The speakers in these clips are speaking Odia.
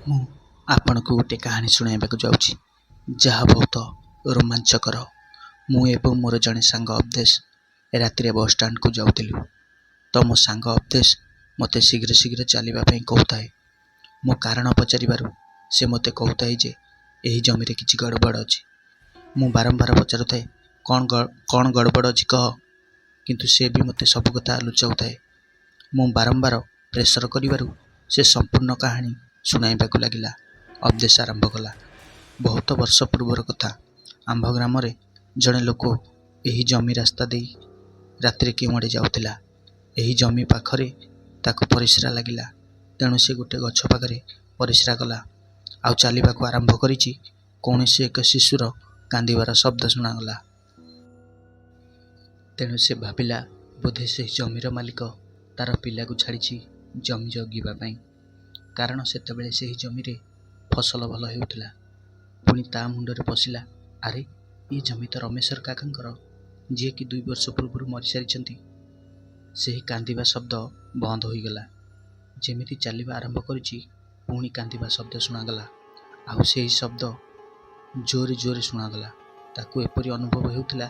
ମୁଁ ଆପଣଙ୍କୁ ଗୋଟିଏ କାହାଣୀ ଶୁଣାଇବାକୁ ଯାଉଛି, ଯାହା ବହୁତ ରୋମାଞ୍ଚକର। ମୁଁ ଏବଂ ମୋର ଜଣେ ସାଙ୍ଗ ଅବଦେଶ ରାତିରେ ବସ୍ ଷ୍ଟାଣ୍ଡକୁ ଯାଉଥିଲୁ। ତ ମୋ ସାଙ୍ଗ ଅବଦେଶ ମୋତେ ଶୀଘ୍ର ଶୀଘ୍ର ଚାଲିବା ପାଇଁ କହୁଥାଏ। ମୁଁ କାରଣ ପଚାରିବାରୁ ସେ ମୋତେ କହୁଥାଏ ଯେ ଏହି ଜମିରେ କିଛି ଗଡ଼ବଡ଼ ଅଛି। ମୁଁ ବାରମ୍ବାର ପଚାରୁଥାଏ, କ'ଣ ଗଡ଼ବଡ଼ ଅଛି କହ, କିନ୍ତୁ ସେ ବି ମୋତେ ସବୁ କଥା ଲୁଚାଉଥାଏ। ମୁଁ ବାରମ୍ବାର ପ୍ରେସର କରିବାରୁ ସେ ସମ୍ପୂର୍ଣ୍ଣ କାହାଣୀ ଶୁଣାଇବାକୁ ଲାଗିଲା। ଅବଦେଶ ଆରମ୍ଭ କଲା। ବହୁତ ବର୍ଷ ପୂର୍ବର କଥା। ଆମ୍ଭ ଗ୍ରାମରେ ଜଣେ ଲୋକ ଏହି ଜମି ରାସ୍ତା ଦେଇ ରାତିରେ କେଉଁଆଡ଼େ ଯାଉଥିଲା। ଏହି ଜମି ପାଖରେ ତାକୁ ପରିସ୍ରା ଲାଗିଲା। ତେଣୁ ସେ ଗୋଟିଏ ଗଛ ପାଖରେ ପରିସ୍ରା କଲା। ଆଉ ଚାଲିବାକୁ ଆରମ୍ଭ କରିଛି। କୌଣସି ଏକ ଶିଶୁର କାନ୍ଦିବାର ଶବ୍ଦ ଶୁଣାଗଲା। ତେଣୁ ସେ ଭାବିଲା, ବୋଧେ ସେହି ଜମିର ମାଲିକ ତାର ପିଲାକୁ ଛାଡ଼ିଛି ଜମି ଜଗିବା ପାଇଁ। କାରଣ ସେତେବେଳେ ସେହି ଜମିରେ ଫସଲ ଭଲ ହେଉଥିଲା। ପୁଣି ତା ମୁଣ୍ଡରେ ପଶିଲା, ଆରେ ଏ ଜମି ତ ରମେଶ୍ୱର କାକାଙ୍କର, ଯିଏକି 2 ବର୍ଷ ପୂର୍ବରୁ ମରିସାରିଛନ୍ତି। ସେହି କାନ୍ଦିବା ଶବ୍ଦ ବନ୍ଦ ହୋଇଗଲା। ଯେମିତି ଚାଲିବା ଆରମ୍ଭ କରିଛି, ପୁଣି କାନ୍ଦିବା ଶବ୍ଦ ଶୁଣାଗଲା। ଆଉ ସେହି ଶବ୍ଦ ଜୋରେ ଜୋରେ ଶୁଣାଗଲା। ତାକୁ ଏପରି ଅନୁଭବ ହେଉଥିଲା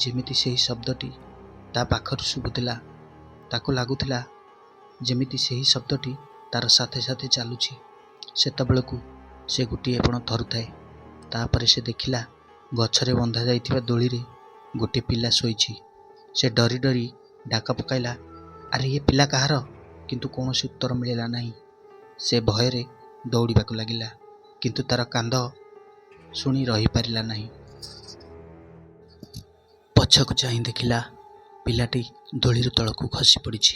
ଯେମିତି ସେହି ଶବ୍ଦଟି ତା ପାଖରୁ ଶୁଭୁଥିଲା। ତାକୁ ଲାଗୁଥିଲା ଯେମିତି ସେହି ଶବ୍ଦଟି ତାର ସାଥେ ସାଥେ ଚାଲୁଛି। ସେତେବେଳକୁ ସେ ଗୋଟିଏ ପଣ ଥରୁଥାଏ। ତାପରେ ସେ ଦେଖିଲା, ଗଛରେ ବନ୍ଧା ଯାଇଥିବା ଦୋଳିରେ ଗୋଟିଏ ପିଲା ଶୋଇଛି। ସେ ଡରି ଡରି ଡାକ ପକାଇଲା, ଆରେ ଏ ପିଲା କାହାର? କିନ୍ତୁ କୌଣସି ଉତ୍ତର ମିଳିଲା ନାହିଁ। ସେ ଭୟରେ ଦୌଡ଼ିବାକୁ ଲାଗିଲା, କିନ୍ତୁ ତାର କାନ୍ଦ ଶୁଣି ରହିପାରିଲା ନାହିଁ। ପଛକୁ ଚାହିଁ ଦେଖିଲା, ପିଲାଟି ଦୋଳିରୁ ତଳକୁ ଖସି ପଡ଼ିଛି।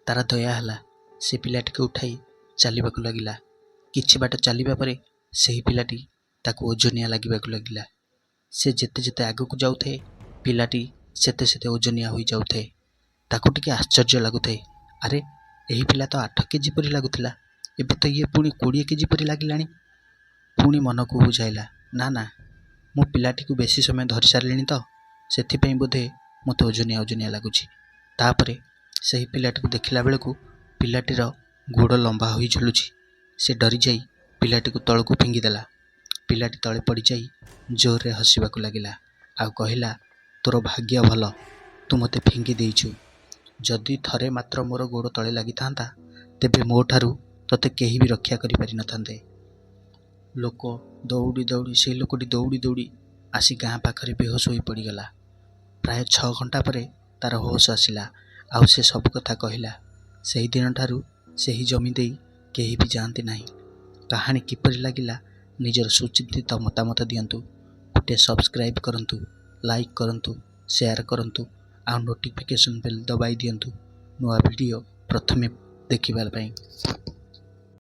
ତାର ଦୟା ହେଲା। ସେ ପିଲାଟିକୁ ଉଠାଇ ଚାଲିବାକୁ ଲାଗିଲା। କିଛି ବାଟ ଚାଲିବା ପରେ ସେହି ପିଲାଟି ତାକୁ ଓଜନିଆ ଲାଗିବାକୁ ଲାଗିଲା। ସେ ଯେତେ ଯେତେ ଆଗକୁ ଯାଉଥାଏ, ପିଲାଟି ସେତେ ସେତେ ଓଜନିଆ ହୋଇଯାଉଥାଏ। ତାକୁ ଟିକେ ଆଶ୍ଚର୍ଯ୍ୟ ଲାଗୁଥାଏ, ଆରେ ଏହି ପିଲା ତ 8 କେଜି ପରି ଲାଗୁଥିଲା, ଏବେ ତ ଇଏ ପୁଣି 20 କେଜି ପରି ଲାଗିଲାଣି। ପୁଣି ମନକୁ ବୁଝାଇଲା, ନା, ମୁଁ ପିଲାଟିକୁ ବେଶୀ ସମୟ ଧରି ସାରିଲିଣି ତ, ସେଥିପାଇଁ ବୋଧେ ମୋତେ ଓଜନିଆ ଓଜନିଆ ଲାଗୁଛି। ତାପରେ ସେହି ପିଲାଟିକୁ ଦେଖିଲା ବେଳକୁ ପିଲାଟିର ଗୋଡ଼ ଲମ୍ବା ହୋଇ ଝୁଲୁଛି। ସେ ଡରିଯାଇ ପିଲାଟିକୁ ତଳକୁ ଫିଙ୍ଗିଦେଲା। ପିଲାଟି ତଳେ ପଡ଼ିଯାଇ ଜୋରରେ ହସିବାକୁ ଲାଗିଲା। ଆଉ କହିଲା, ତୋର ଭାଗ୍ୟ ଭଲ, ତୁ ମୋତେ ଫିଙ୍ଗି ଦେଇଛୁ। ଯଦି ଥରେ ମାତ୍ର ମୋର ଗୋଡ଼ ତଳେ ଲାଗିଥାନ୍ତା, ତେବେ ମୋ ଠାରୁ ତୋତେ କେହି ବି ରକ୍ଷା କରିପାରିନଥାନ୍ତେ। ସେହି ଲୋକଟି ଦୌଡ଼ି ଦୌଡ଼ି ଆସି ଗାଁ ପାଖରେ ବେହୋସ ହୋଇ ପଡ଼ିଗଲା। ପ୍ରାୟ 6 ଘଣ୍ଟା ପରେ ତାର ହୋସ ଆସିଲା। ଆଉ ସେ ସବୁ କଥା କହିଲା। ସେହି ଦିନଠାରୁ ସେହି ଜମି ଦେଇ କେହି ବି ଯାଆନ୍ତି ନାହିଁ। କାହାଣୀ କିପରି ଲାଗିଲା ନିଜର ସୁଚିନ୍ତିତ ମତାମତ ଦିଅନ୍ତୁ। ଗୋଟିଏ ସବସ୍କ୍ରାଇବ୍ କରନ୍ତୁ, ଲାଇକ୍ କରନ୍ତୁ, ସେୟାର କରନ୍ତୁ, ଆଉ ନୋଟିଫିକେସନ୍ ବେଲ୍ ଦବାଇ ଦିଅନ୍ତୁ ନୂଆ ଭିଡ଼ିଓ ପ୍ରଥମେ ଦେଖିବା ପାଇଁ।